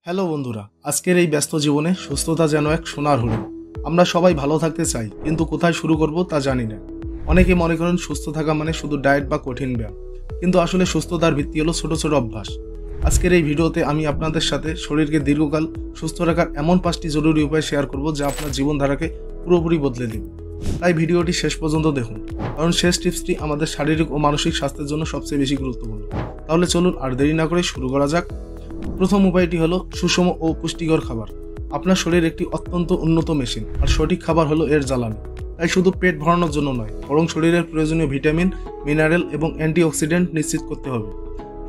Hello বন্ধুরা, আজকের এই ব্যস্ত জীবনে সুস্থতা যেন এক সোনার হরিণ। আমরা সবাই ভালো থাকতে চাই, কিন্তু কোথায় শুরু করব তা জানি না। অনেকে মনে করেন সুস্থ থাকা মানে শুধু ডায়েট বা কঠিন ব্যায়াম, কিন্তু আসলে সুস্থতার ভিত্তি হলো ছোট ছোট অভ্যাস। আজকের এই ভিডিওতে আমি আপনাদের সাথে শরীরকে দীর্ঘকাল সুস্থ রাখার এমন 5টি জরুরি উপায় শেয়ার করব যা আপনার জীবনধারাকে পুরোপুরি বদলে দেবে। তাই ভিডিওটি শেষ পর্যন্ত দেখুন, কারণ শেষ টিপসটি আমাদের শারীরিক ও মানসিক স্বাস্থ্যের জন্য সবচেয়ে বেশি গুরুত্বপূর্ণ। তাহলে চলুন আর দেরি না করে শুরু করা যাক। প্রথম উপায়টি হলো সুষম ও পুষ্টিকর খাবার। আপনার শরীর একটি অত্যন্ত উন্নত মেশিন, আর সঠিক খাবার হলো এর জ্বালানি। তাই শুধু পেট ভরানোর জন্য নয়, বরং শরীরের প্রয়োজনীয় ভিটামিন, মিনারেল এবং অ্যান্টিঅক্সিডেন্ট নিশ্চিত করতে হবে।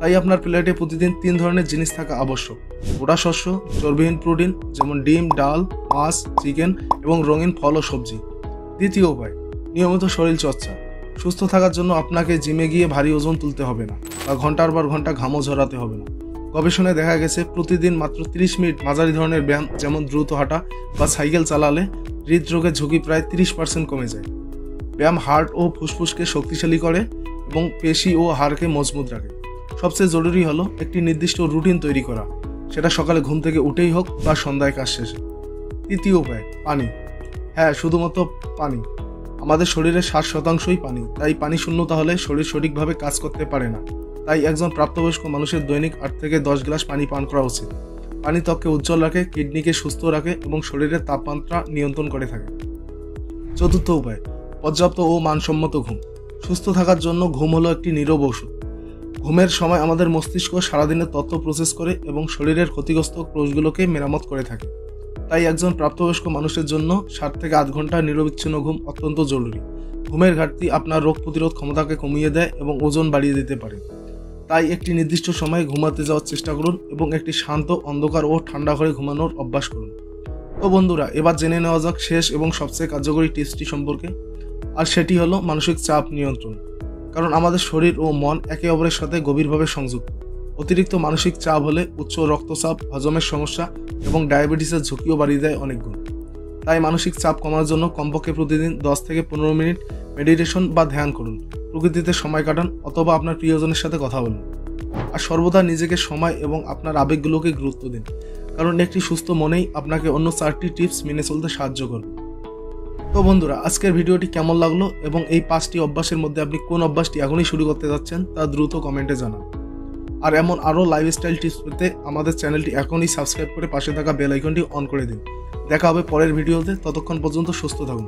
তাই আপনার প্লেটে প্রতিদিন 3 ধরনের জিনিস থাকা আবশ্যক: গোটা শস্য, চর্বিহীন প্রোটিন যেমন ডিম, ডাল, মাছ, চিকেন এবং রঙিন ফল ও সবজি। দ্বিতীয় উপায়, নিয়মিত শরীর চর্চা। সুস্থ থাকার জন্য আপনাকে জিমে গিয়ে ভারী ওজন তুলতে হবে না, বা ঘন্টার পর ঘন্টা ঘামও ঝরাতে হবে না। গবেষণায় দেখা গেছে প্রতিদিন মাত্র 30 মিনিট মাঝারি ধরনের ব্যায়াম যেমন দ্রুত হাঁটা বা সাইকেল চালালে হৃদরোগের ঝুঁকি প্রায় 30% কমে যায়। ব্যায়াম হার্ট ও ফুসফুসকে শক্তিশালী করে এবং পেশি ও হাড়কে মজবুত রাখে। সবচেয়ে জরুরি হলো একটি নির্দিষ্ট রুটিন তৈরি করা, সেটা সকালে ঘুম থেকে উঠেই হোক বা সন্ধ্যায় কাজ শেষে। তৃতীয় উপায়, পানি। হ্যাঁ, শুধুমাত্র পানি। আমাদের শরীরের 60%ই পানি, তাই পানি শূন্যতা হলে শরীর সঠিকভাবে কাজ করতে পারে না। তাই একজন প্রাপ্তবয়স্ক মানুষের দৈনিক 8 থেকে 10 গ্লাস পানি পান করা উচিত। পানি ত্বককে উজ্জ্বল রাখে, কিডনিকে সুস্থ রাখে এবং শরীরের তাপমাত্রা নিয়ন্ত্রণ করে থাকে। চতুর্থ উপায়, পর্যাপ্ত ও মানসম্মত ঘুম। সুস্থ থাকার জন্য ঘুম হলো একটি নীরব ঔষধ। ঘুমের সময় আমাদের মস্তিষ্ক সারাদিনের তথ্য প্রসেস করে এবং শরীরের ক্ষতিগ্রস্ত কোষগুলোকে মেরামত করে থাকে। তাই একজন প্রাপ্তবয়স্ক মানুষের জন্য 7 থেকে 8 ঘন্টা নিরবিচ্ছিন্ন ঘুম অত্যন্ত জরুরি। ঘুমের ঘাটতি আপনার রোগ প্রতিরোধ ক্ষমতাকে কমিয়ে দেয় এবং ওজন বাড়িয়ে দিতে পারে। তাই একটি নির্দিষ্ট সময়ে ঘুমাতে যাওয়ার চেষ্টা করুন এবং একটি শান্ত, অন্ধকার ও ঠান্ডা ঘরে ঘুমানোর অভ্যাস করুন। তো বন্ধুরা, এবার জেনে নেওয়া যাক শেষ এবং সবচেয়ে কার্যকরী টিপসটি সম্পর্কে। আর সেটি হলো মানসিক চাপ নিয়ন্ত্রণ। কারণ আমাদের শরীর ও মন একে অপরের সাথে গভীরভাবে সংযুক্ত। অতিরিক্ত মানসিক চাপ হলে উচ্চ রক্তচাপ, হজমের সমস্যা এবং ডায়াবেটিসের ঝুঁকিও বাড়িয়ে দেয় অনেক গুণ। তাই মানসিক চাপ কমানোর জন্য কমপক্ষে প্রতিদিন 10 থেকে 15 মিনিট মেডিটেশন বা ধ্যান করুন, প্রকৃতিতে সময় কাটান অথবা আপনার প্রিয়জনের সাথে কথা বলুন। আর সর্বদা নিজেকে সময় এবং আপনার আবেগগুলোকে গুরুত্ব দিন, কারণ একটি সুস্থ মনেই আপনাকে অন্য 4টি টিপস মেনে চলতে সাহায্য করবে। তো বন্ধুরা, আজকের ভিডিওটি কেমন লাগলো এবং এই 5টি অভ্যাসের মধ্যে আপনি কোন অভ্যাসটি এখনই শুরু করতে যাচ্ছেন তা দ্রুত কমেন্টে জানান। আর এমন আরও লাইফস্টাইল টিপস পেতে আমাদের চ্যানেলটি এখনই সাবস্ক্রাইব করে পাশে থাকা বেল আইকনটি অন করে দিন। দেখা হবে পরের ভিডিওতে, ততক্ষণ পর্যন্ত সুস্থ থাকুন।